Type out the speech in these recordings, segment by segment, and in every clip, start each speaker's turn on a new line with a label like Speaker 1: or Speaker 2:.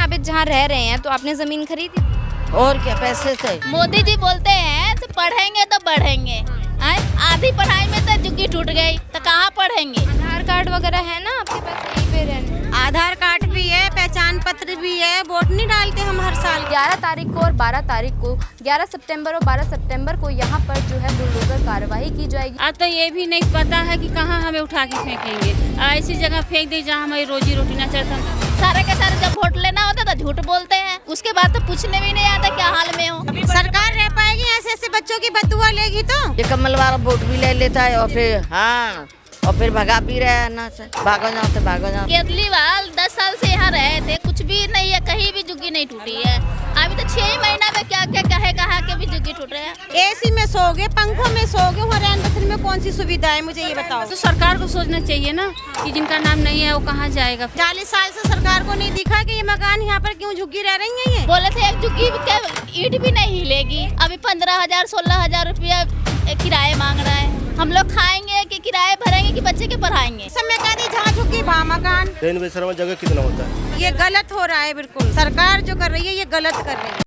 Speaker 1: यहाँ पे जहाँ रह रहे हैं तो आपने जमीन खरीदी?
Speaker 2: और क्या, पैसे से।
Speaker 3: मोदी जी बोलते हैं तो पढ़ेंगे तो बढ़ेंगे। आधी पढ़ाई में तो झुग्गी टूट गई तो कहाँ पढ़ेंगे।
Speaker 1: आधार कार्ड वगैरह है ना आपके पास यहीं पे रहने?
Speaker 4: आधार कार्ड भी है, पहचान पत्र भी है, वोट नहीं डालते हम हर साल।
Speaker 1: 11 तारीख को और 12 तारीख को, 11 सितंबर और 12 सितंबर को यहाँ पर जो है बुलडोजर कार्रवाई की जाएगी।
Speaker 5: आज तो ये भी नहीं पता है कि कहाँ हमें उठा के फेंकेंगे। ऐसी जगह फेंक दी जहाँ हमारी रोजी रोटी न चलता।
Speaker 3: सारे के सारे जब वोट लेना होता तो झूठ बोलते हैं, उसके बाद तो पूछने भी नहीं आता क्या हाल में हो।
Speaker 4: सरकार रह पाएगी ऐसे ऐसे बच्चों की बदुआ लेगी तो?
Speaker 2: ये कमल वाला वोट भी ले लेता है और फिर और फिर भगा भी रहा है ना से, भागो जाओ तो भागो जाओ।
Speaker 3: केजरीवाल 10 साल से यहाँ रहे थे, कुछ भी नहीं है, कहीं भी झुग्गी नहीं टूटी है। अभी तो 6 महीना में क्या क्या कहा के भी झुग्गी टूट रहे हैं।
Speaker 4: एसी में सोओगे, पंखों में सोओगे, वहाँ रहन बसन में कौन सी सुविधा है, मुझे ये बताओ।
Speaker 5: तो सरकार को सोचना चाहिए ना कि जिनका नाम नहीं है वो कहाँ जाएगा।
Speaker 4: 40 साल से सरकार को नहीं दिखा कि ये मकान यहाँ पर क्यों झुग्गी रह रही है। ये
Speaker 3: बोले थे एक झुग्गी ईंट भी नहीं हिलेगी, अभी 15,000 16,000 रुपया किराए मांग रहा है। हम लोग खाएंगे कि किराए भरेंगे कि बच्चे के पढ़ाएंगे।
Speaker 4: समय कह दी जहाँ झुग्गी वहाँ मकान।
Speaker 6: में जगह कितना होता है?
Speaker 4: ये गलत हो रहा है, बिल्कुल सरकार जो कर रही है ये गलत कर रही है।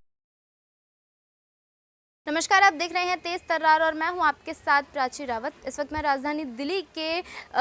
Speaker 1: नमस्कार, आप देख रहे हैं तेज तर्रार और मैं हूं आपके साथ प्राची रावत। इस वक्त मैं राजधानी दिल्ली के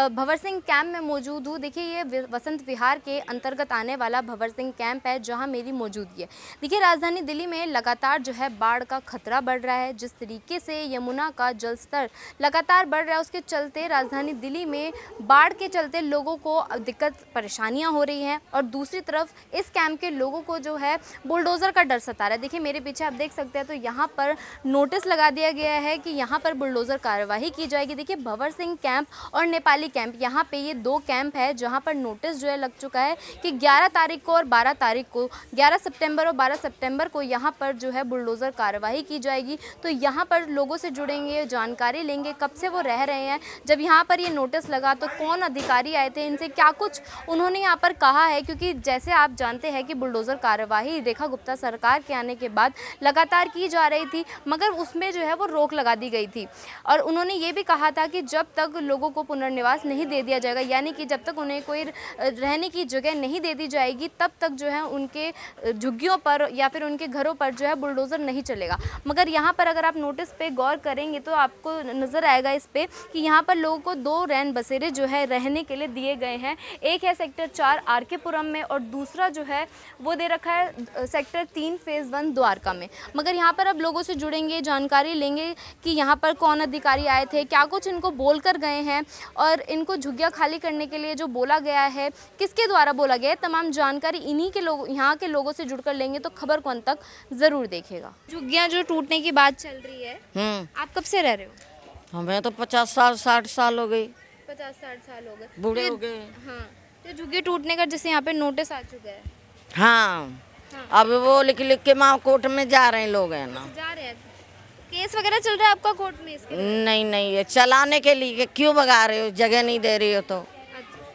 Speaker 1: भंवर सिंह कैंप में मौजूद हूं। देखिए, ये वसंत विहार के अंतर्गत आने वाला भंवर सिंह कैंप है जहां मेरी मौजूदगी है। देखिए, राजधानी दिल्ली में लगातार जो है बाढ़ का खतरा बढ़ रहा है। जिस तरीके से यमुना का जल स्तर लगातार बढ़ रहा है, उसके चलते राजधानी दिल्ली में बाढ़ के चलते लोगों को दिक्कत परेशानियाँ हो रही हैं और दूसरी तरफ इस कैंप के लोगों को जो है बुलडोज़र का डर सता रहा है। देखिए, मेरे पीछे आप देख सकते हैं तो यहाँ पर नोटिस लगा दिया गया है कि यहाँ पर बुलडोज़र कार्यवाही की जाएगी। देखिए, भंवर सिंह कैंप और नेपाली कैंप, यहाँ पे ये 2 कैंप है जहाँ पर नोटिस जो है लग चुका है कि 11 तारीख को और 12 तारीख को, 11 सितंबर और 12 सितंबर को यहाँ पर जो है बुलडोज़र कार्यवाही की जाएगी। तो यहाँ पर लोगों से जुड़ेंगे, जानकारी लेंगे कब से वो रह रहे हैं, जब यहाँ पर ये नोटिस लगा तो कौन अधिकारी आए थे, इनसे क्या कुछ उन्होंने यहाँ पर कहा है। क्योंकि जैसे आप जानते हैं कि बुलडोज़र कार्यवाही रेखा गुप्ता सरकार के आने के बाद लगातार की जा रही थी, मगर उसमें जो है वो रोक लगा दी गई थी। और उन्होंने ये भी कहा था कि जब तक लोगों को पुनर्निवास नहीं दे दिया जाएगा, यानी कि जब तक उन्हें कोई रहने की जगह नहीं दे दी जाएगी, तब तक जो है उनके झुग्गियों पर या फिर उनके घरों पर जो है बुलडोज़र नहीं चलेगा। मगर यहाँ पर अगर आप नोटिस पे गौर करेंगे तो आपको नज़र आएगा इस पे कि यहाँ पर लोगों को 2 रैन बसेरे जो है रहने के लिए दिए गए हैं। एक है सेक्टर 4 आर.के. पुरम में और दूसरा जो है वो दे रखा है सेक्टर 3 फेज़ 1 द्वारका में। मगर यहाँ पर अब लोगों से जुड़ेंगे, जानकारी लेंगे कि यहाँ पर कौन अधिकारी आए थे, क्या कुछ इनको बोल कर गए हैं और इनको झुग्गियाँ खाली करने के लिए जो बोला गया है किसके द्वारा बोला गया है, तमाम जानकारी इन्हीं के लोग, यहाँ के लोगों से जुड़कर लेंगे तो खबर को अंत तक ज़रूर देखेगा। झुग्गियाँ जो टूटने की बात चल रही है, आप कब से रह रहे हो?
Speaker 2: हमें तो 50 साल 60 साल हो गई।
Speaker 1: 50-60 साल हो गए,
Speaker 2: बूढ़े हो गए।
Speaker 1: हाँ, तो झुग्गी टूटने का जैसे यहाँ पे नोटिस आ चुका है।
Speaker 2: हाँ, अब वो लिख लिख के माँ कोर्ट में जा रहे हैं लोग, है ना।
Speaker 1: जा रहे हैं, केस वगैरह चल रहा है आपका कोर्ट में इसके?
Speaker 2: नहीं, ये चलाने के लिए क्यों भगा रहे हो, जगह नहीं दे रही हो तो।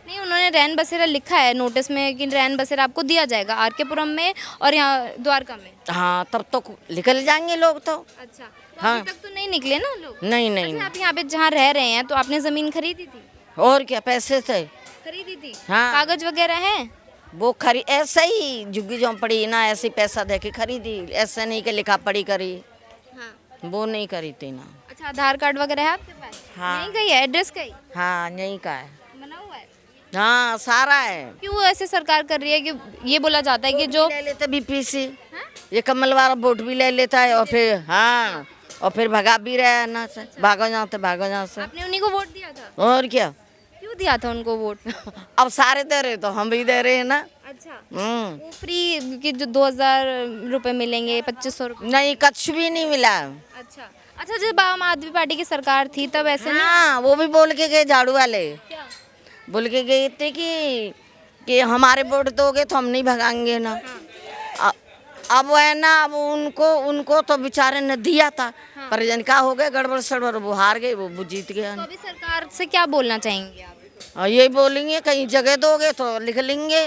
Speaker 1: नहीं, उन्होंने रैन बसेरा लिखा है नोटिस में कि रैन बसेरा आपको दिया जाएगा आर.के. पुरम में और यहाँ द्वारका में।
Speaker 2: हाँ, तब तो निकल जाएंगे लोग तो।
Speaker 1: अच्छा, तो
Speaker 2: हाँ।
Speaker 1: अभी तक तो नहीं निकले ना लोग?
Speaker 2: नहीं।
Speaker 1: अच्छा, आप यहाँ पे जहाँ रह रहे हैं तो आपने जमीन खरीदी थी?
Speaker 2: और क्या, पैसे से
Speaker 1: खरीदी थी?
Speaker 2: हाँ।
Speaker 1: कागज वगैरह हैं?
Speaker 2: वो ऐसे ही झुग्गी झोंपड़ी ना, ऐसे पैसा दे के खरीदी, ऐसे नहीं कि लिखा पढ़ी करी।
Speaker 1: हाँ।
Speaker 2: वो नहीं करी थी ना।
Speaker 1: अच्छा, आधार कार्ड वगैरह है आपके पास?
Speaker 2: हाँ।
Speaker 1: नहीं गई है, एड्रेस कहीं
Speaker 2: हाँ, यहीं का है।
Speaker 1: बना हुआ है?
Speaker 2: हाँ, सारा है।
Speaker 1: क्यों ऐसे सरकार कर रही है कि ये बोला जाता है कि जो
Speaker 2: ले लेते बीपीसी, ये कमल वाला वोट भी ले लेता है और फिर भगा भी रहा है ना से, भागो जाओ तो भागो जाओ से।
Speaker 1: आपने उन्हीं को वोट दिया था?
Speaker 2: और क्या,
Speaker 1: क्यों दिया था उनको वोट?
Speaker 2: अब सारे दे रहे तो हम भी दे रहे हैं ना।
Speaker 1: अच्छा,
Speaker 2: हम्म,
Speaker 1: वो फ्री कि जो 2000 रुपए मिलेंगे, 2500 रुपए?
Speaker 2: नहीं, कुछ भी नहीं मिला।
Speaker 1: अच्छा, जब आम आदमी पार्टी की सरकार थी तब ऐसे नहीं?
Speaker 2: हाँ, वो भी बोल के गए झाड़ू वाले,
Speaker 1: क्या?
Speaker 2: बोल के गए थे कि हमारे वोट दोगे तो हम नहीं भगाएंगे ना। अब वो है ना, अब उनको तो बेचारे ने दिया था, पर जनका हो गए गड़बड़ सड़बड़, वो हार गए, वो जीत गया।
Speaker 1: तो अभी सरकार से क्या बोलना चाहेंगे आप?
Speaker 2: यही बोलेंगे कहीं जगह दोगे तो लिख लेंगे,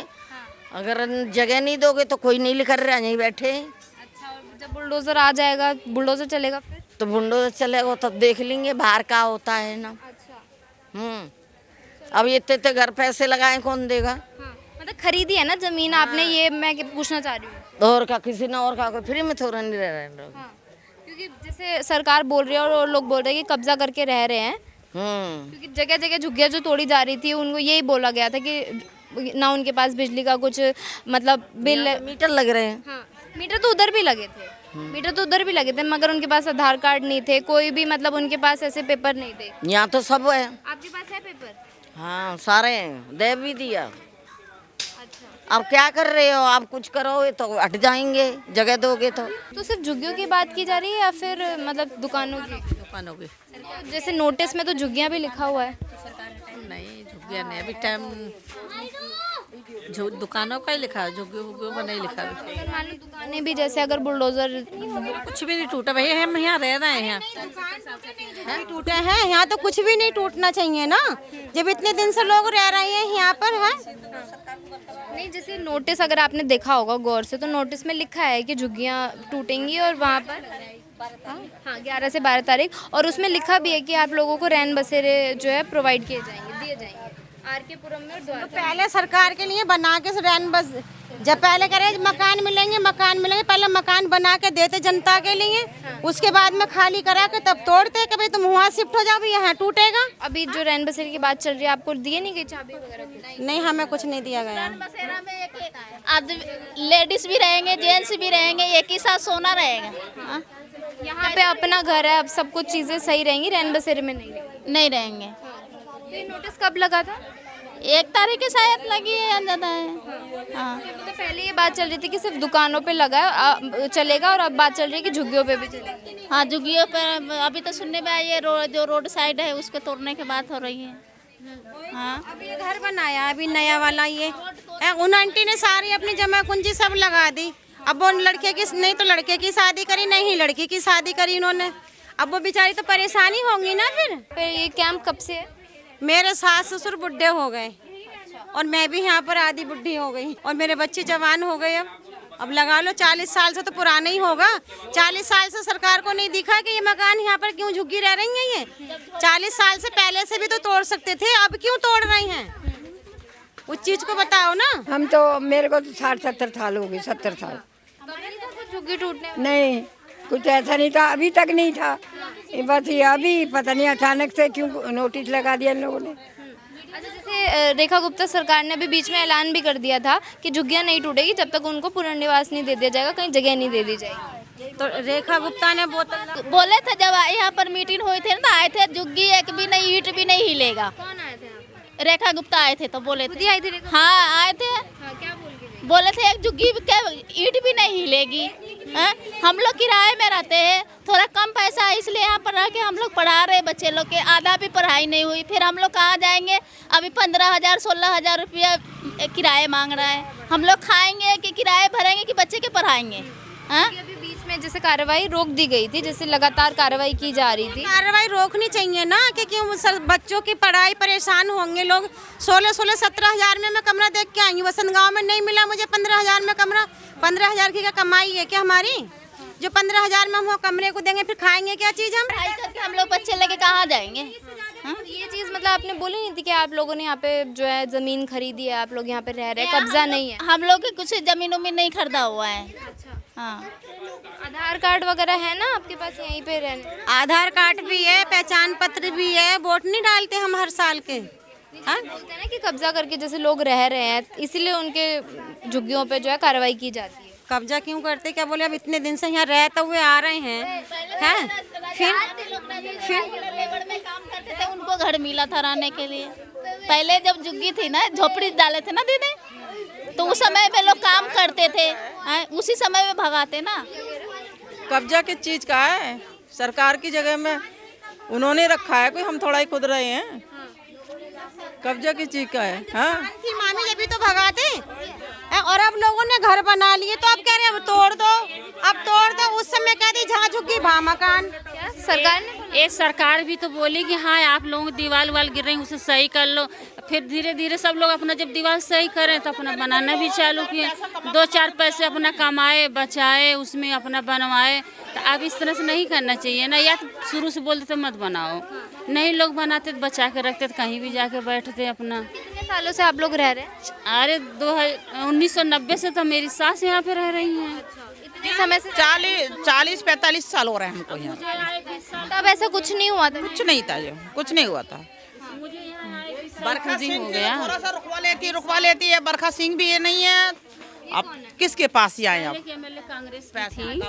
Speaker 2: अगर जगह नहीं दोगे तो कोई नहीं लिख रहा, यहीं बैठे।
Speaker 1: अच्छा, और जब बुलडोजर आ जाएगा, बुलडोजर चलेगा फिर?
Speaker 2: तो बुलडोजर चलेगा तब देख लेंगे बाहर का होता है ना।
Speaker 1: अच्छा,
Speaker 2: अब इतने घर पैसे लगाए कौन देगा।
Speaker 1: हाँ, मतलब खरीदी है ना जमीन आपने, ये मैं पूछना चाह रही हूँ।
Speaker 2: और का किसी ने और का कोई फ्री में थोड़ा नहीं रह रहे हैं लोग।
Speaker 1: हाँ, क्योंकि जैसे सरकार बोल रही है और लोग बोल रहे हैं कि कब्जा करके रह रहे हैं, क्योंकि जगह जगह झुग्गियाँ जो तोड़ी जा रही थी उनको यही बोला गया था कि ना उनके पास बिजली का कुछ मतलब बिल।
Speaker 2: मीटर लग रहे हैं।
Speaker 1: हाँ, मीटर तो उधर भी लगे थे, मीटर तो उधर भी लगे थे, मगर उनके पास आधार कार्ड नहीं थे, कोई भी मतलब उनके पास ऐसे पेपर नहीं थे।
Speaker 2: यहाँ तो सब है।
Speaker 1: आपके पास है पेपर?
Speaker 2: हाँ सारे हैं, दे भी दिया।
Speaker 1: अच्छा,
Speaker 2: अब क्या कर रहे हो, आप कुछ करोगे तो हट जाएंगे, जगह दोगे तो।
Speaker 1: तो सिर्फ झुग्गियों की बात की जा रही है या फिर मतलब दुकानों की?
Speaker 7: दुकानों की
Speaker 1: जैसे नोटिस में तो झुग्गियाँ भी लिखा हुआ है।
Speaker 7: नहीं, झुग्गियाँ नहीं अभी टाइम दुकानों का ही लिखा है, झुग्गियों वुग्गियों का नहीं लिखा अभी।
Speaker 1: अगर मान लो दुकानें भी जैसे अगर बुलडोजर,
Speaker 7: कुछ भी नहीं टूटा भैया, हम यहाँ रह रहे हैं यहाँ।
Speaker 4: नहीं टूटे हैं यहाँ तो कुछ भी नहीं टूटना चाहिए ना, जब इतने दिन से लोग रह रहे हैं यहाँ पर है।
Speaker 1: नहीं जैसे नोटिस अगर आपने देखा होगा गौर से तो नोटिस में लिखा है कि झुग्गियाँ टूटेंगी और वहाँ पर हाँ 11 से 12 तारीख, और उसमें लिखा भी है कि आप लोगों को रैन बसेरे जो है प्रोवाइड किए जाएंगे, दिए जाएंगे आर.के. पुरम में और द्वारका।
Speaker 4: पहले सरकार के लिए बना के रैन बस, जब पहले करे मकान मिलेंगे, पहले मकान बना के देते जनता के लिए, उसके बाद में खाली करा के तब तोड़ते कि भाई तुम वहाँ शिफ्ट हो जाओ, यहाँ टूटेगा।
Speaker 1: अभी जो रैन बसेरे की बात चल रही है, आपको दिए नहीं गई चाबी वगैरह कुछ?
Speaker 4: नहीं हमें कुछ नहीं दिया गया।
Speaker 3: बसेरा में अब लेडीज भी रहेंगे, जेंट्स भी रहेंगे, एक ही साथ सोना रहेगा। हाँ?
Speaker 1: यहाँ पे अपना घर है, अब सब कुछ चीजें सही रहेंगी, रैन बसेरे में नहीं रहेंगी।
Speaker 3: नहीं रहेंगे।
Speaker 1: तो ये नोटिस कब लगा था?
Speaker 3: 1 तारीख की शायद लगी है या ज़्यादा है। हाँ,
Speaker 1: तो पहले ये बात चल रही थी कि सिर्फ दुकानों पे लगा चलेगा, और अब बात चल रही है कि झुग्गियों पे भी चलेगा।
Speaker 3: हाँ झुग्गियों पर अभी तो सुनने में आई है, जो रोड साइड है उसके तोड़ने की बात हो रही है। हाँ,
Speaker 4: अब ये घर बनाया अभी नया वाला, ये उन आंटी ने सारी अपनी जमा पूंजी सब लगा दी। अब वो लड़के की नहीं तो लड़के की शादी करी, नहीं लड़की की शादी करी इन्होंने, अब वो बेचारी तो परेशानी होंगी ना। फिर
Speaker 1: ये कैंप कब से है?
Speaker 4: मेरे सास ससुर बुढ़े हो गए और मैं भी यहाँ पर आधी बुढ़ी हो गई और मेरे बच्चे जवान हो गए। अब लगा लो 40 साल से तो पुराना ही होगा। 40 साल से सरकार को नहीं दिखा कि ये मकान यहाँ पर क्यों झुग्गी रह रही हैं। ये 40 साल से पहले से भी तो तोड़ सकते थे, अब क्यों तोड़ रही हैं? उस चीज को बताओ ना।
Speaker 8: हम तो मेरे को तो 60-70 साल हो गए, 70 साल।
Speaker 1: झुग्गी टूटने
Speaker 8: नहीं कुछ ऐसा नहीं था, अभी तक नहीं था, ये बस ये अभी पता नहीं अचानक से क्यों नोटिस लगा दिया इन लोगों ने।
Speaker 1: अच्छा, जैसे रेखा गुप्ता सरकार ने अभी बीच में ऐलान भी कर दिया था कि झुग्गियाँ नहीं टूटेगी जब तक उनको पुनर्निवास नहीं दे दिया जाएगा, कहीं जगह नहीं दे दी जाएगी।
Speaker 4: तो रेखा गुप्ता ने
Speaker 3: बोले थे जब यहाँ पर मीटिंग हुई थी ना, आए थे झुग्गी एक भी नहीं, ईंट भी नहीं हिलेगा।
Speaker 1: कौन आए थे यहाँ पे?
Speaker 3: रेखा गुप्ता आए थे तो बोले
Speaker 1: खुद
Speaker 3: थे।
Speaker 1: ही आई थी रेखा?
Speaker 3: हाँ आए थे,
Speaker 1: हाँ, क्या बोल के गई?
Speaker 3: बोले थे एक झुग्गी के ईंट भी नहीं हिलेगी। हाँ? हम लोग किराए में रहते हैं, थोड़ा कम पैसा है इसलिए यहाँ पर रह के हम लोग पढ़ा रहे बच्चे लोग के, आधा भी पढ़ाई नहीं हुई, फिर हम लोग कहाँ जाएंगे? अभी 15,000-16,000 रुपया किराए मांग रहा है। हम लोग खाएंगे कि किराए भरेंगे कि बच्चे के पढ़ाएंगे? हाँ?
Speaker 1: अभी बीच में जैसे कार्रवाई रोक दी गई थी, जैसे लगातार कार्रवाई की जा रही थी।
Speaker 4: कार्रवाई रोकनी चाहिए ना, कि क्यों बच्चों की पढ़ाई परेशान होंगे लोग। 16-17 हजार में मैं कमरा देख के आई हूँ, वसंत गाँव में नहीं मिला मुझे 15,000 में कमरा। 15,000 की क्या कमाई है क्या हमारी, जो 15,000 में हम वो कमरे को देंगे, फिर खाएंगे क्या चीज़ हम?
Speaker 3: पढ़ाई करके हम लोग बच्चे लेके कहाँ जाएंगे? हाँ?
Speaker 1: ये चीज़ मतलब आपने बोली नहीं थी कि आप लोगों ने यहाँ पे जो है जमीन खरीदी है, आप लोग यहाँ पे रह रहे हैं, कब्जा नहीं है?
Speaker 3: हम लोग की कुछ जमीन उमीन नहीं खरीदा हुआ है। हाँ,
Speaker 1: आधार कार्ड वगैरह है ना आपके पास यहीं पे रहने?
Speaker 4: आधार कार्ड भी है, पहचान पत्र भी है, वोट नहीं डालते हम हर साल के। हाँ?
Speaker 1: बोलते हैं ना कि कब्जा करके जैसे लोग रह रहे हैं, इसीलिए उनके झुग्गियों पे जो है कार्रवाई की जाती है।
Speaker 4: कब्जा क्यों करते, क्या बोले, अब इतने दिन से यहाँ रहते हुए आ रहे हैं। फिर
Speaker 3: लेबर में काम करते थे, उनको घर मिला था रहने के लिए। पहले जब झुग्गी थी ना, झोपड़ी डाले थे ना दीदी, तो उस समय में लोग काम करते थे, उसी समय में भगाते ना।
Speaker 9: कब्जा किस चीज का है? सरकार की जगह में उन्होंने रखा है, कोई हम थोड़ा ही खुद रहे हैं। कब्जा किस चीज का है? हाँ
Speaker 4: मामी जब भी तो भगाते, और अब लोगों ने घर बना लिए तो अब कह रहे हैं अब तोड़ दो, अब तोड़ दो। उस समय कह दी जहाँ झुग्गी वहाँ मकान।
Speaker 1: क्या सरकार ने?
Speaker 5: ये सरकार भी तो बोली कि हाँ आप लोगों की दीवार वाल गिर रही है उसे सही कर लो। फिर धीरे धीरे सब लोग अपना जब दीवार सही करें तो अपना बनाना भी चालू किए, 2-4 पैसे अपना कमाए बचाए, उसमें अपना बनवाए। तो अब इस तरह से नहीं करना चाहिए ना, या तो शुरू से बोलते तो मत बनाओ, नहीं लोग बनाते तो बचा के रखते तो कहीं भी जाके बैठते अपना।
Speaker 1: सालों से आप लोग रह रहे हैं?
Speaker 5: अरे 1990 से तो मेरी सास यहाँ पे रह रही हैं।
Speaker 1: इतने समय से
Speaker 10: 40-45 साल हो रहे हैं हमको यहाँ।
Speaker 1: तब ऐसा कुछ नहीं हुआ था?
Speaker 10: कुछ नहीं था, जो कुछ नहीं हुआ था। बरखा सिंह
Speaker 5: हो गया।
Speaker 10: थोड़ा सा रुकवा लेती है। बरखा सिंह भी ये नहीं है, अब किसके पास ही आए? अब
Speaker 5: एमएलए कांग्रेस थी,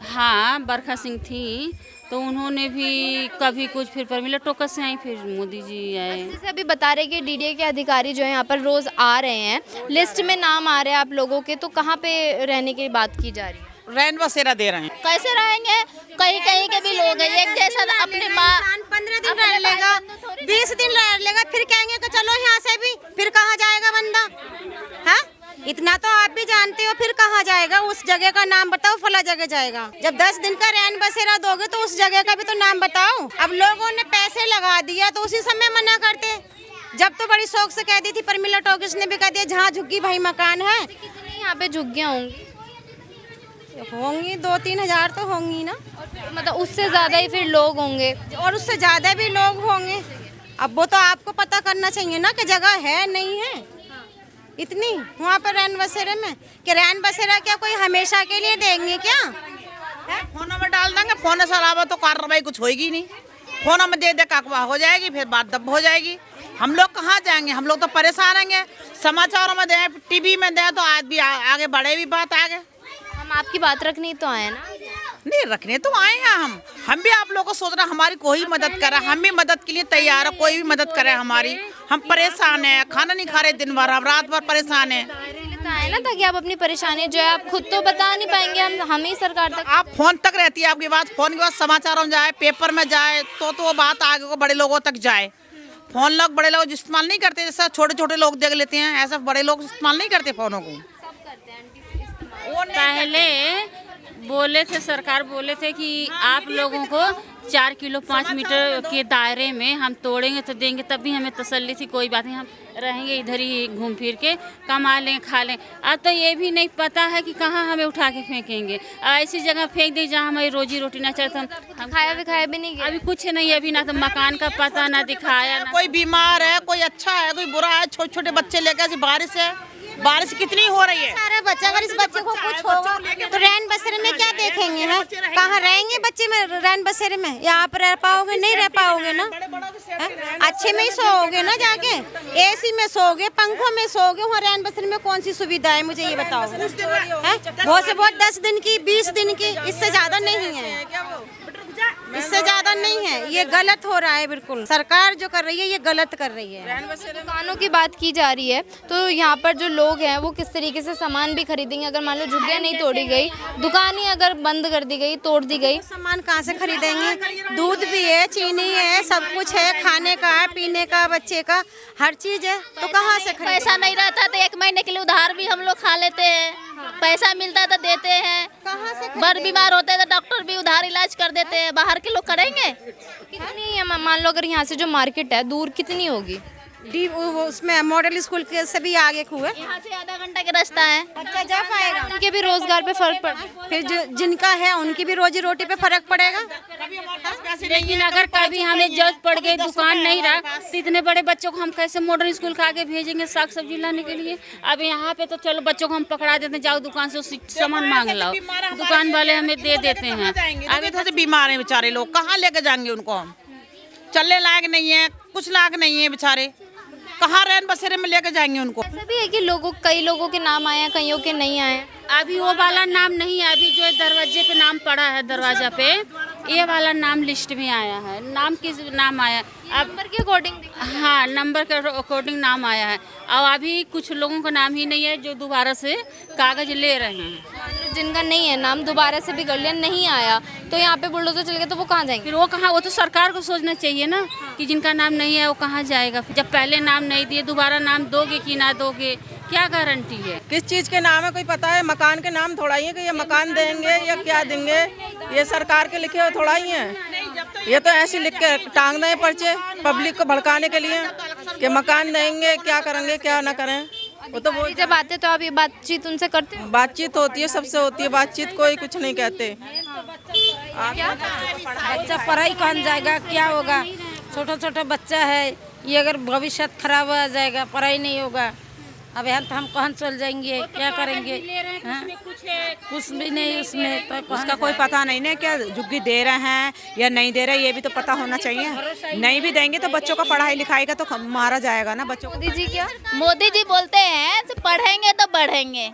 Speaker 5: हाँ बरखा सिंह थी, तो उन्होंने भी कभी कुछ, फिर परमिला टोकस से आई, फिर मोदी जी आए।
Speaker 1: जैसे अभी बता रहे कि डीडीए के अधिकारी जो है यहाँ पर रोज आ रहे हैं, लिस्ट में नाम आ रहे हैं आप लोगों के, तो कहाँ पे रहने की बात की जा रही है?
Speaker 10: रैन बसेरा दे रहे हैं।
Speaker 3: कैसे रहेंगे? कहीं कहीं के भी लोग हैं एक जैसा। अपनी माँ
Speaker 4: 15 दिन रह लेगा, 20 दिन रह लेगा, फिर कहेंगे कि चलो यहाँ से भी, फिर कहाँ जाएगा बंदा? हाँ, इतना तो आप भी जानते हो, फिर कहाँ जाएगा? उस जगह का नाम बताओ, फला जगह जाएगा। जब 10 दिन का रैन बसेरा दोगे तो उस जगह का भी तो नाम बताओ। अब लोगों ने पैसे लगा दिया तो उसी समय मना करते। जब तो बड़ी शौक से कह दी थी, परमिला टॉकीज ने भी कह दिया जहाँ झुग्गी भाई मकान है।
Speaker 1: कितनी यहाँ पे झुग्गियाँ होंगी?
Speaker 4: 2-3 हजार तो होंगी ना,
Speaker 1: मतलब उससे ज्यादा ही फिर लोग होंगे।
Speaker 4: और उससे ज्यादा भी लोग होंगे। अब वो तो आपको पता करना चाहिए ना कि जगह है नहीं है इतनी वहाँ पर रैन बसेरे में। कि रैन बसेरा क्या कोई हमेशा के लिए देंगे क्या?
Speaker 10: फोन में डाल देंगे, फोन से अलावा तो कार्रवाई कुछ होगी नहीं। फोन में दे दे काकवा हो जाएगी, फिर बात दब हो जाएगी। हम लोग कहाँ जाएंगे? हम लोग तो परेशान रहेंगे। समाचारों में दें, टीवी में दें तो आज भी आगे बढ़े भी बात आगे।
Speaker 1: हम आपकी बात रखने ही तो आए ना।
Speaker 10: नहीं रखने तो आए हैं हम भी आप लोगों को सोच रहे हैं हमारी कोई मदद करे, हम भी मदद के लिए तैयार है, कोई भी मदद करे हमारी। हम परेशान हैं, खाना नहीं खा रहे दिन भर, हम रात भर परेशान हैं।
Speaker 1: तो आए ना ताकि आप अपनी परेशानी जो है आप खुद तो बता नहीं पाएंगे, हम ही सरकार तक।
Speaker 10: आप फोन तक रहती है आपकी बात, फोन के बाद समाचारों में जाए, पेपर में जाए तो वो बात आगे को बड़े लोगों तक जाए। फोन लोग बड़े लोग इस्तेमाल नहीं करते, जैसा छोटे छोटे लोग देख लेते हैं, ऐसा बड़े लोग इस्तेमाल नहीं करते फोनों को।
Speaker 5: पहले बोले थे, सरकार बोले थे कि आप लोगों को 4 किलो 5 मीटर के दायरे में हम तोड़ेंगे तो देंगे, तब भी हमें तसल्ली थी, कोई बात नहीं, हम रहेंगे इधर ही घूम फिर के, कमा लें खा लें। अब तो ये भी नहीं पता है कि कहाँ हमें उठा के फेंकेंगे। ऐसी जगह फेंक दी जहाँ हमारी रोजी रोटी ना चलता। हम
Speaker 1: खाया भी नहीं गया।
Speaker 5: अभी कुछ नहीं, अभी ना तो मकान का पता ना दिखाया ना।
Speaker 10: कोई बीमार है, कोई अच्छा है, कोई बुरा है। छोटे छोटे बच्चे लेकर बारिश कितनी हो रही है।
Speaker 4: सारा बच्चा, अगर इस बच्चे को कुछ होगा तो रैन बसेरे में क्या देखेंगे? हैं कहाँ रहेंगे बच्चे में रैन बसेरे में? यहाँ पर रह पाओगे? नहीं रह पाओगे ना। अच्छे में ही सोओगे ना, जाके एसी में सोओगे, पंखों में सोओगे। वहाँ रैन बसेरे में कौन सी सुविधा है मुझे ये बताओ? बहुत से बहुत 10 दिन की, 20 दिन की, इससे ज्यादा नहीं है, इससे ज्यादा नहीं है। ये गलत हो रहा है बिल्कुल। सरकार जो कर रही है ये गलत कर रही है।
Speaker 1: दुकानों की बात की जा रही है तो यहाँ पर जो लोग हैं वो किस तरीके से सामान भी खरीदेंगे? अगर मान लो झुग्गियाँ नहीं तोड़ी गई, दुकान ही अगर बंद कर दी गई, तोड़ दी गई,
Speaker 4: सामान कहाँ से खरीदेंगे? दूध भी है, चीनी है, सब कुछ है, खाने का है, पीने का, बच्चे का, हर चीज है, तो कहाँ से खरीदेंगे?
Speaker 3: पैसा नहीं रहता तो 1 महीने के लिए उधार भी हम लोग खा लेते हैं। पैसा मिलता तो देते हैं। बड़ बीमार होते हैं तो डॉक्टर भी उधार इलाज कर देते हैं। बाहर के लोग करेंगे?
Speaker 1: कितनी है? मान लो अगर यहाँ से जो मार्केट है दूर कितनी होगी?
Speaker 4: उसमें मॉडल स्कूल के से भी आगे हुए,
Speaker 3: यहाँ से आधा घंटा का रास्ता है।
Speaker 4: बच्चा जा पाएगा?
Speaker 1: उनके भी रोजगार पे फर्क पड़ता
Speaker 4: फिर जो जिनका है उनकी भी रोजी रोटी पे फर्क पड़ेगा।
Speaker 5: लेकिन अगर कभी हमें जरूरत पड़ गई, दुकान नहीं रहा, तो इतने बड़े बच्चों को हम कैसे मॉडर्न स्कूल का आगे भेजेंगे साग सब्जी लाने के लिए? अब यहाँ पे तो चलो बच्चों को हम पकड़ा देते हैं, जाओ दुकान से सामान मांग लाओ, दुकान वाले हमें दे देते हैं।
Speaker 10: अभी तो बीमार हैं बेचारे लोग, कहाँ लेके जाएंगे उनको? हम चलने लायक नहीं है, कुछ लायक नहीं है बेचारे, कहाँ रैन बसेरे में लेके जाएंगे उनको?
Speaker 1: ऐसा भी है कि कई लोगों के नाम आए हैं, कईयों के नहीं आए।
Speaker 5: अभी वो वाला नाम नहीं है, अभी जो दरवाजे पे नाम पड़ा है, दरवाजा पे ये वाला नाम लिस्ट में आया है। नाम किस नाम आया? अब
Speaker 1: नंबर के अकॉर्डिंग?
Speaker 5: हाँ, नंबर के अकॉर्डिंग नाम आया है। और अभी कुछ लोगों का नाम ही नहीं है जो दोबारा से कागज ले रहे हैं।
Speaker 1: जिनका नहीं है नाम दोबारा से भी कर लिया, नहीं आया तो यहाँ पे बुलडोजर चल गया तो वो कहाँ जाएंगे?
Speaker 5: फिर वो कहाँ? वो तो सरकार को सोचना चाहिए ना कि जिनका नाम नहीं है वो कहाँ जाएगा। जब पहले नाम नहीं दिए, दोबारा नाम दोगे कि ना दोगे, क्या गारंटी है?
Speaker 9: किस चीज़ के नाम है कोई पता है? मकान के नाम थोड़ा ही है कि ये मकान देंगे या क्या देंगे, ये सरकार के लिखे हुए थोड़ा ही है। ये तो ऐसे लिख के टांग दें पर्चे पब्लिक को भड़काने के लिए कि मकान देंगे, क्या करेंगे क्या ना करें। वो तो वो
Speaker 1: जब आते तो आप ये बातचीत उनसे करते हो?
Speaker 9: बातचीत होती है, सबसे होती है बातचीत, कोई कुछ नहीं कहते।
Speaker 11: बच्चा पढ़ाई कौन जाएगा, क्या होगा? छोटा छोटा बच्चा है,
Speaker 7: ये अगर भविष्य खराब हो जाएगा, पढ़ाई नहीं होगा, अब यहाँ तो हम कहाँ चल जाएंगे, क्या करेंगे? हाँ? कुछ भी नहीं उसमें, तो
Speaker 10: उसका कोई पता नहीं ना क्या झुग्गी दे रहे हैं या नहीं दे रहे, ये भी तो पता होना चाहिए। नहीं भी देंगे तो बच्चों का पढ़ाई लिखाई का तो मारा जाएगा ना बच्चों को।
Speaker 1: मोदी जी क्या?
Speaker 3: मोदी जी बोलते हैं तो पढ़ेंगे तो बढ़ेंगे,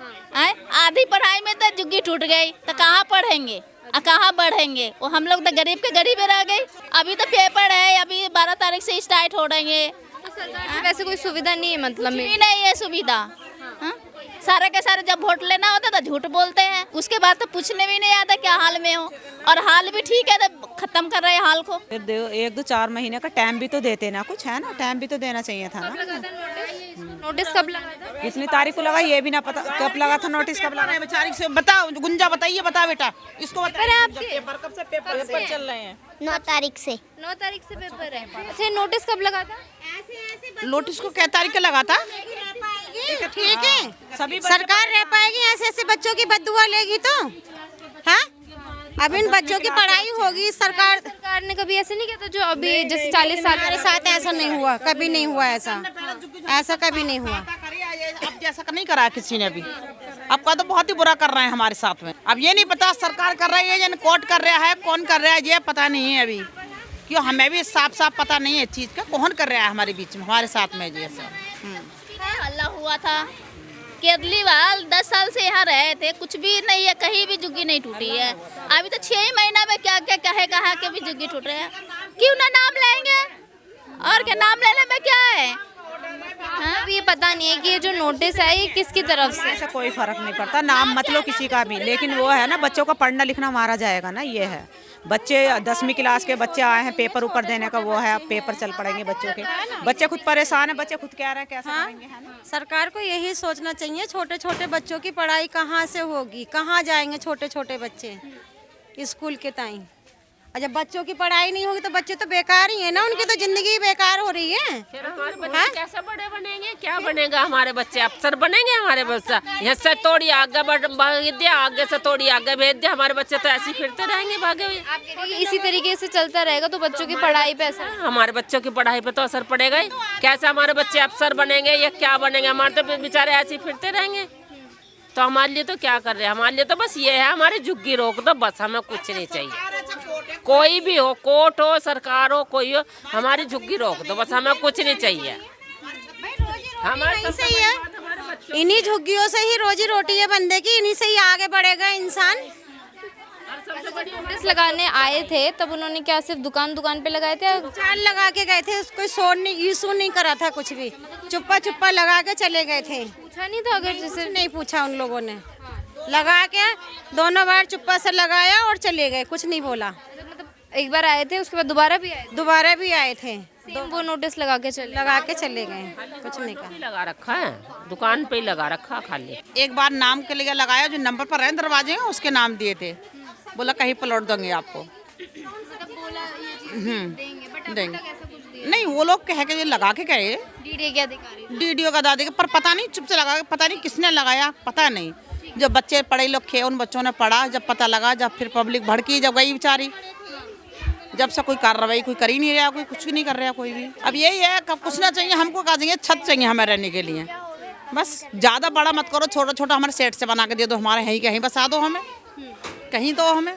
Speaker 3: आधी पढ़ाई में तो झुग्गी टूट गई तो कहाँ पढ़ेंगे, कहाँ बढ़ेंगे? वो हम लोग तो गरीब के गरीब रह गए। अभी तो पेपर है, अभी 12 तारीख से स्टार्ट हो रहेंगे।
Speaker 1: सरकार की वैसे कोई सुविधा नहीं है, मतलब में
Speaker 3: भी नहीं है सुविधा। हाँ? सारे के सारे जब वोट लेना होता तो झूठ बोलते हैं, उसके बाद तो पूछने भी नहीं आता क्या हाल में हो, और हाल भी ठीक है तो खत्म कर रहे हैं हाल को।
Speaker 10: फिर 1-2-4 महीने का टाइम भी तो देते ना, कुछ है ना, टाइम भी तो देना चाहिए था ना।
Speaker 1: नोटिस कब लगा था?
Speaker 10: कितनी तारीख को लगा ये भी ना पता, कब लगा था नोटिस, कब लगा? बेचारी से बताओ, गुंजा बताइए, बता बेटा इसको
Speaker 1: पेपर
Speaker 9: कब से पेपर चल रहे हैं?
Speaker 11: 9 तारीख से।
Speaker 1: 9 तारीख से पेपर है। अच्छा, नोटिस कब लगा था?
Speaker 10: नोटिस को क्या तारीख का लगा था?
Speaker 4: ठीक है, सभी सरकार रह पाएगी? ऐसे ऐसे बच्चों की बददुआ लेगी तो? हाँ, अब इन बच्चों की पढ़ाई होगी। सरकार
Speaker 1: ने कभी ऐसे नहीं किया था जो अभी जैसे 40 साल
Speaker 4: हमारे साथ ऐसा नहीं हुआ, कभी नहीं हुआ ऐसा कभी नहीं हुआ।
Speaker 10: अब जैसा नहीं करा किसी ने भी, अब का तो बहुत ही बुरा कर रहे हैं हमारे साथ में। अब ये नहीं पता सरकार कर रही है या कोर्ट कर रहा है, कौन कर रहा है ये पता नहीं है अभी, क्यों हमें भी साफ पता नहीं है चीज का, कौन कर रहा है हमारे बीच में, हमारे साथ में जैसा
Speaker 3: हल्ला हुआ था। केजरीवाल 10 साल से यहाँ रहे थे, कुछ भी नहीं है, कहीं भी झुग्गी नहीं टूटी है। अभी तो 6 ही महीना में क्या क्या कहा के भी झुग्गी टूट रहे हैं। क्यों ना नाम लेंगे, और क्या नाम लेने में क्या है?
Speaker 1: हाँ, ये पता नहीं है कि ये जो नोटिस है ये किसकी तरफ से।
Speaker 10: ऐसा कोई फर्क नहीं पड़ता, नाम मत लो किसी का भी, लेकिन वो है ना बच्चों का पढ़ना लिखना मारा जाएगा ना, ये है। बच्चे 10वीं क्लास के बच्चे आए हैं, पेपर ऊपर देने का वो है, अब पेपर चल पड़ेंगे बच्चों के। बच्चे खुद परेशान है, बच्चे खुद कह रहे हैं कैसे करेंगे, है ना?
Speaker 4: सरकार को यही सोचना चाहिए, छोटे छोटे बच्चों की पढ़ाई कहाँ से होगी, कहाँ जाएंगे छोटे छोटे बच्चे स्कूल के टाइम। और जब बच्चों की पढ़ाई नहीं होगी तो बच्चे तो बेकार ही है ना, उनकी तो जिंदगी बेकार हो रही है।
Speaker 5: फिर हमारे बच्चे कैसे बड़े बनेंगे, क्या बनेगा हमारे बच्चे? अफसर बनेंगे हमारे बच्चा? यहाँ से थोड़ी आगे भेज दिया, आगे से थोड़ी आगे भेज दिया, हमारे बच्चे तो ऐसे फिरते रहेंगे भागे हुए।
Speaker 1: आप कह रही हैं इसी तरीके से चलता रहेगा तो बच्चों की पढ़ाई पे असर?
Speaker 5: हमारे बच्चों की पढ़ाई पे तो असर पड़ेगा ही। कैसे हमारे बच्चे अफसर बनेंगे या क्या बनेंगे? हमारे तो बेचारे ऐसे ही फिरते रहेंगे। तो हमारे लिए तो क्या कर रहे हैं, हमारे लिए तो बस ये है, हमारी झुग्गी रोक दो बस, हमें कुछ नहीं चाहिए। कोई भी हो, कोर्ट हो, सरकार हो, कोई हो, हमारी झुग्गी रोक दो बस, हमें कुछ नहीं चाहिए। हमारे
Speaker 4: सही है, इन्हीं झुग्गियों से ही रोजी रोटी है बंदे की, इन्हीं से ही आगे बढ़ेगा इंसान।
Speaker 1: नोटिस लगाने आए थे तब उन्होंने क्या सिर्फ दुकान पे लगाए थे?
Speaker 4: चाल लगा के गए थे, कोई शोर नहीं, इशू नहीं करा था कुछ भी, चुप्पा लगा के चले गए थे।
Speaker 1: पूछा नहीं था? अगर जैसे
Speaker 4: नहीं पूछा उन लोगों ने, लगा के दोनों बार चुप्पा से लगाया और चले गए, कुछ नहीं बोला।
Speaker 1: मतलब एक बार आए थे, उसके बाद दोबारा भी आए
Speaker 4: थे,
Speaker 1: वो नोटिस लगा के चले
Speaker 4: गए, कुछ नहीं कहा।
Speaker 5: लगा रखा है, दुकान पे ही लगा रखा खाली।
Speaker 10: एक बार नाम के लिए लगाया, जो नंबर पर है दरवाजे उसके नाम दिए थे, बोला कहीं प्लॉट देंगे आपको। देंगे नहीं, वो लोग कह के लगा के गए, डीडीओ का दादी, पर पता नहीं चुप से लगा, पता नहीं किसने लगाया, पता नहीं। जब बच्चे पढ़े लोग थे, उन बच्चों ने पढ़ा, जब पता लगा, जब फिर पब्लिक भड़की, जब गई बेचारी, जब से कोई कार्रवाई कोई कर ही नहीं रहा, कोई कुछ भी नहीं कर रहा कोई भी। अब यही है, कब कुछ ना चाहिए हमको, कहा चाहिए छत चाहिए हमें रहने के लिए, बस ज़्यादा बड़ा मत करो, छोटा छोटा हमारे सेट से बना के दे दो, हमारे यहीं कहीं बसा दो हमें, कहीं तो हमें।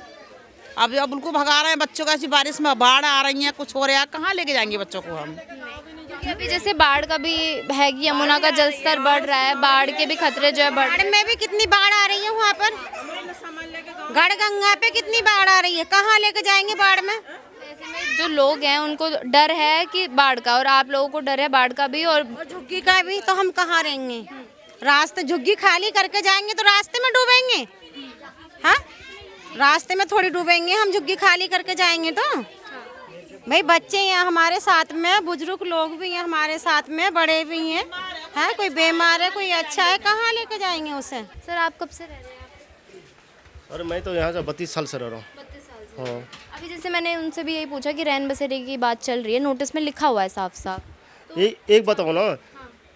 Speaker 10: अब उनको भगा रहे हैं बच्चों का, ऐसी बारिश में बाढ़ आ रही है, कुछ हो रहा है, कहाँ लेके जाएंगे बच्चों को हम?
Speaker 1: अभी जैसे बाढ़ का भी है कि यमुना का जलस्तर बढ़ रहा है, बाढ़ के भी खतरे जो है
Speaker 4: बाढ़ में भी कितनी बाढ़ आ रही है, वहाँ पर गढ़गंगा पे कितनी बाढ़ आ रही है, कहाँ लेके जाएंगे बाढ़ में?
Speaker 1: जो लोग हैं उनको डर है कि बाढ़ का, और आप लोगों को डर है बाढ़ का भी और
Speaker 4: झुग्गी का भी, तो हम कहाँ रहेंगे? रास्ते झुग्गी खाली करके जाएंगे तो रास्ते में डूबेंगे? हाँ, रास्ते में थोड़ी डूबेंगे हम, झुग्गी खाली करके जाएंगे तो। भाई बच्चे हैं हमारे साथ में, बुजुर्ग लोग भी हैं हमारे साथ में, बड़े भी हैं, हैं कोई बीमार है, कोई अच्छा है, कहाँ लेके जाएंगे उसे?
Speaker 1: सर आप कब से रह रहे हैं?
Speaker 6: अरे मैं तो यहाँ से 32 साल से रह रहा हूँ।
Speaker 1: 32 साल से।
Speaker 6: हाँ।
Speaker 1: अभी जैसे मैंने उनसे भी यही पूछा कि रैन बसेरे की बात चल रही है, नोटिस में लिखा हुआ है साफ साफ।
Speaker 6: एक बताओ ना,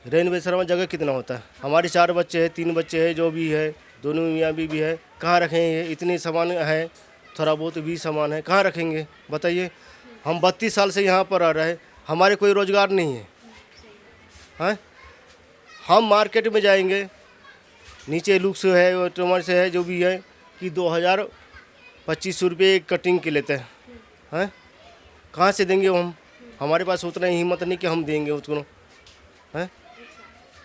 Speaker 6: रैन बसेरा में जगह कितना होता है? हमारे 4 बच्चे हैं, 3 बच्चे हैं, जो भी है, दोनों मियाँ बीवी है, कहाँ रखेंगे? इतने सामान है, थोड़ा बहुत भी सामान है, कहाँ रखेंगे बताइए? हम 32 साल से यहाँ पर आ रहे हैं, हमारे कोई रोजगार नहीं है। हैं हम मार्केट में जाएंगे, नीचे लुक्स है और ट्रिमर से है जो भी है कि 2000-2500 रुपये एक कटिंग के लेते हैं। कहाँ से देंगे हम? हमारे पास उतना हिम्मत नहीं कि हम देंगे उसको हैं।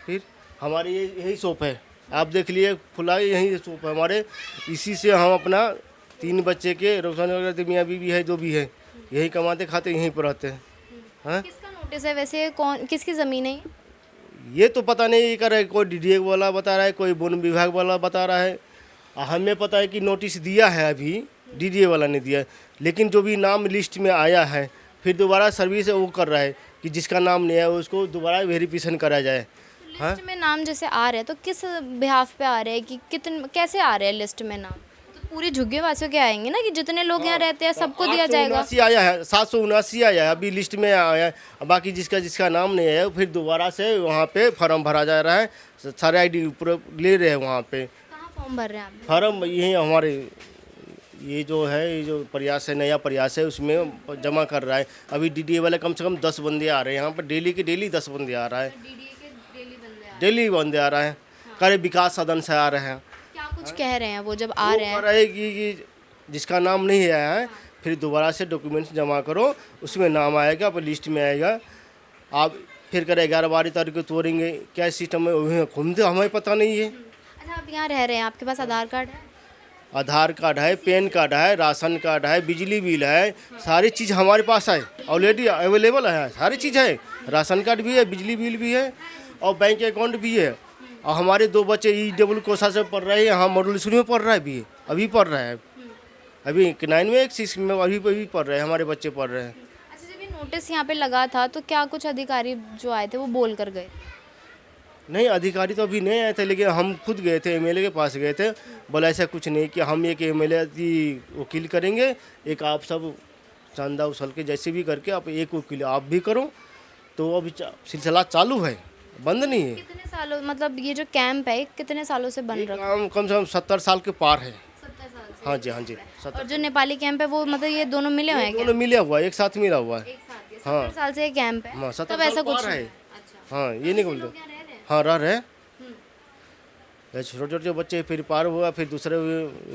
Speaker 6: फिर हमारी यही शॉप है, आप देख लिए खुला यही शॉप है हमारे। इसी से हम अपना 3 बच्चे के रोशन वगैरह मियाँ बीवी है जो भी है यही कमाते खाते यहीं पर रहते हैं।
Speaker 1: किसका नोटिस है वैसे, कौन किसकी ज़मीन है
Speaker 6: ये तो पता नहीं कर रहा है, कोई DDA वाला बता रहा है, कोई वन विभाग वाला बता रहा है। हमें पता है कि नोटिस दिया है, अभी DDA वाला ने दिया है, लेकिन जो भी नाम लिस्ट में आया है फिर दोबारा सर्विस वो कर रहा है कि जिसका नाम नहीं है उसको दोबारा वेरिफिकेशन करा जाए।
Speaker 1: लिस्ट में नाम जैसे आ रहे हैं तो किस बिहाफ पे आ रहे हैं कि कितने कैसे आ रहे हैं लिस्ट में नाम? तो पूरी झुग्गी वासियों के आएंगे ना कि जितने लोग यहाँ रहते हैं सबको दिया जाएगा।
Speaker 6: 779 आया है, 779 आया है अभी लिस्ट में आया है। बाकी जिसका नाम नहीं है फिर दोबारा से वहाँ पे फॉर्म भरा जा रहा है, सारे ID पूरे ले रहे हैं वहाँ पे।
Speaker 1: कहाँ फॉर्म भर रहे हैं आप?
Speaker 6: फॉर्म यही हमारे ये जो है, ये जो प्रयास है, नया प्रयास है उसमें जमा कर रहा है। अभी DDA वाले कम से कम 10 बंदे आ रहे हैं यहाँ पर, डेली के डेली 10 बंदे आ रहा है, डेली बंदे आ रहा है। कार्य विकास सदन से आ रहे हैं।
Speaker 1: क्या कुछ कह रहे हैं वो जब आ रहे हैं?
Speaker 6: रहे कि जिसका नाम नहीं आया है फिर दोबारा से डॉक्यूमेंट्स जमा करो, उसमें नाम आएगा, पर लिस्ट में आएगा। आप फिर करें 11-12 तारीख को तोड़ेंगे, क्या सिस्टम है घूमते हमें पता नहीं है।
Speaker 1: अच्छा, आप यहाँ रह रहे हैं, आपके पास आधार कार्ड है?
Speaker 6: आधार कार्ड है, पैन कार्ड है, राशन कार्ड है, बिजली बिल है, सारी चीज़ हमारे पास है, ऑलरेडी अवेलेबल है, सारी चीज़ है। राशन कार्ड भी है, बिजली बिल भी है और बैंक अकाउंट भी है। और हमारे 2 बच्चे EW कोसा से पढ़ रहे हैं, यहाँ मॉडल स्कूल में पढ़ रहा है, अभी पढ़ रहा है, अभी 9 में 6 में अभी पढ़ रहे हैं, हमारे बच्चे पढ़ रहे हैं।
Speaker 1: अच्छा, जब ये नोटिस यहाँ पे लगा था तो क्या कुछ अधिकारी जो आए थे वो बोल कर गए?
Speaker 6: नहीं, अधिकारी तो अभी नहीं आए थे, लेकिन हम खुद गए थे, MLA के पास गए थे। बोला ऐसा कुछ नहीं कि हम एक MLA की वकील करेंगे, एक आप सब चंदा उछल के जैसे भी करके आप एक वकील आप भी करो। तो अभी सिलसिला चालू है, बंद नहीं है।
Speaker 1: कितने सालों, मतलब ये जो कैंप है कितने सालों से बन रहा है?
Speaker 6: कम से कम 70 साल के पार है।
Speaker 1: 70 साल से?
Speaker 6: हाँ जी, हाँ जी।
Speaker 1: और जो नेपाली कैंप है वो मतलब ये दोनों मिले हुए हैं क्या?
Speaker 6: दोनों मिला हुआ है, एक साथ मिला हुआ है।
Speaker 1: एक साथ? ये
Speaker 6: हाँ।
Speaker 1: 70 साल से ये कैंप है?
Speaker 6: हाँ, 70
Speaker 1: तब ऐसा
Speaker 6: साल
Speaker 1: कुछ
Speaker 6: पार है।
Speaker 1: अच्छा।
Speaker 6: हाँ, ये नहीं बोलते। हाँ, रह रहे छोटे छोटे जो बच्चे फिर पार हुआ, फिर दूसरे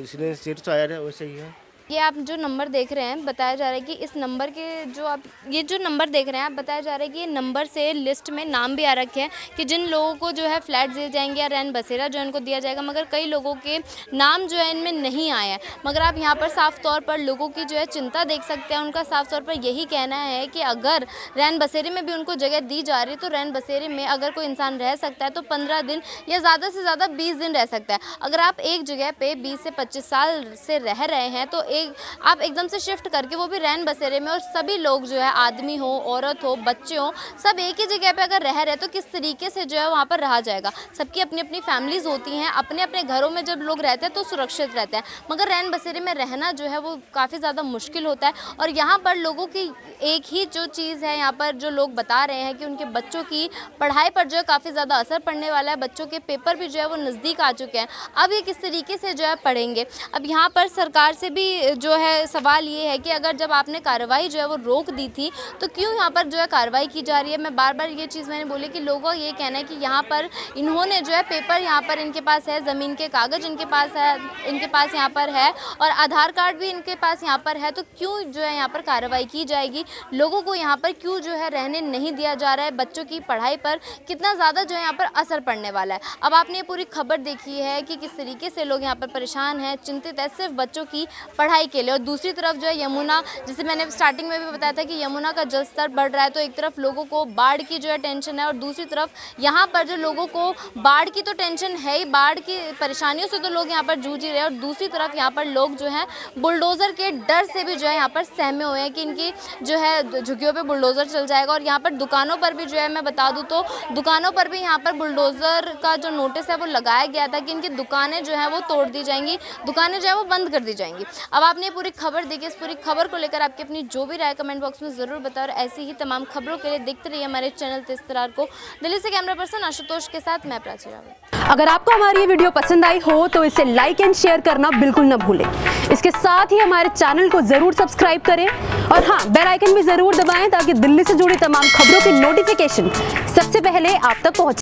Speaker 6: इसने सिर से आया है, वैसे ही है।
Speaker 1: ये आप जो नंबर देख रहे हैं, बताया जा रहा है कि इस नंबर के जो आप ये जो नंबर देख रहे हैं आप, बताया जा रहा है कि ये नंबर से लिस्ट में नाम भी आ रखे हैं कि जिन लोगों को जो है फ्लैट दिए जाएंगे या रैन बसेरा जो इनको दिया जाएगा, मगर कई लोगों के नाम जो है इनमें नहीं आया है। मगर आप यहाँ पर साफ तौर पर लोगों की जो है चिंता देख सकते हैं। उनका साफ तौर पर यही कहना है कि अगर रैन बसेरे में भी उनको जगह दी जा रही है तो रैन बसेरे में अगर कोई इंसान रह सकता है तो 15 दिन या ज़्यादा से ज़्यादा 20 दिन रह सकता है। अगर आप एक जगह पे 20 से 25 साल से रह रहे हैं तो आप एकदम से शिफ्ट करके, वो भी रैन बसेरे में, और सभी लोग जो है आदमी हो, औरत हो, बच्चे हो, सब एक ही जगह पे अगर रह रहे हैं तो किस तरीके से जो है वहाँ पर रहा जाएगा। सबकी अपनी अपनी फैमिलीज़ होती हैं, अपने अपने घरों में जब लोग रहते हैं तो सुरक्षित रहते हैं, मगर रैन बसेरे में रहना जो है वो काफ़ी ज़्यादा मुश्किल होता है। और यहाँ पर लोगों की एक ही जो चीज़ है, यहाँ पर जो लोग बता रहे हैं कि उनके बच्चों की पढ़ाई पर जो है काफ़ी ज़्यादा असर पड़ने वाला है। बच्चों के पेपर भी जो है वो नज़दीक आ चुके हैं। अब ये किस तरीके से जो है पढ़ेंगे। अब यहाँ पर सरकार से भी जो है सवाल ये है कि अगर जब आपने कार्रवाई जो है वो रोक दी थी तो क्यों यहाँ पर जो है कार्रवाई की जा रही है। मैं बार बार ये चीज़ मैंने बोली कि लोगों का ये कहना है कि यहाँ पर इन्होंने जो है पेपर, यहाँ पर इनके पास है, ज़मीन के कागज़ इनके पास है, इनके पास यहाँ पर है, और आधार कार्ड भी इनके पास यहाँ पर है, तो क्यों जो है यहाँ पर कार्रवाई की जाएगी। लोगों को यहाँ पर क्यों जो है रहने नहीं दिया जा रहा है। बच्चों की पढ़ाई पर कितना ज़्यादा जो है यहाँ पर असर पड़ने वाला है। अब आपने पूरी खबर देखी है कि किस तरीके से लोग यहाँ पर परेशान हैं, चिंतित है सिर्फ बच्चों की पढ़ाई के लिए। और दूसरी तरफ जो है यमुना, जिसे मैंने स्टार्टिंग में भी बताया था कि यमुना का जल स्तर बढ़ रहा है, तो एक तरफ लोगों को बाढ़ की जो है टेंशन है, और दूसरी तरफ यहाँ पर जो लोगों को बाढ़ की तो टेंशन है ही, बाढ़ की परेशानियों से तो लोग यहाँ पर जूझ ही रहे हैं, और दूसरी तरफ यहाँ पर लोग जो हैं बुलडोज़र के डर से भी जो है यहाँ पर सहमे हुए हैं कि इनकी जो है झुग्गियों पे बुलडोज़र चल जाएगा। और यहाँ पर दुकानों पर भी जो है मैं बता दूँ तो दुकानों पर भी यहाँ पर बुलडोज़र का जो नोटिस है वो लगाया गया था कि इनकी दुकानें जो है वो तोड़ दी जाएंगी, दुकानें जो है वो बंद कर दी जाएंगी। अब आपने पूरी खबर देखी, इस पूरी खबर को लेकर आपकी अपनी जो भी राय कमेंट बॉक्स में ज़रूर बताओ, और ऐसी ही तमाम खबरों के लिए देखते रहिए हमारे चैनल तेज़ तरार को। दिल्ली से कैमरा पर्सन आशुतोष के साथ मैं प्राची रावत।
Speaker 11: अगर आपको हमारी ये वीडियो पसंद आई हो तो इसे लाइक एंड शेयर करना बिल्कुल न भूलें। इसके साथ ही हमारे चैनल को जरूर सब्सक्राइब करें और हाँ, बेल आइकन भी जरूर दबाएं ताकि दिल्ली से जुड़ी तमाम खबरों की नोटिफिकेशन सबसे पहले आप तक पहुंचे।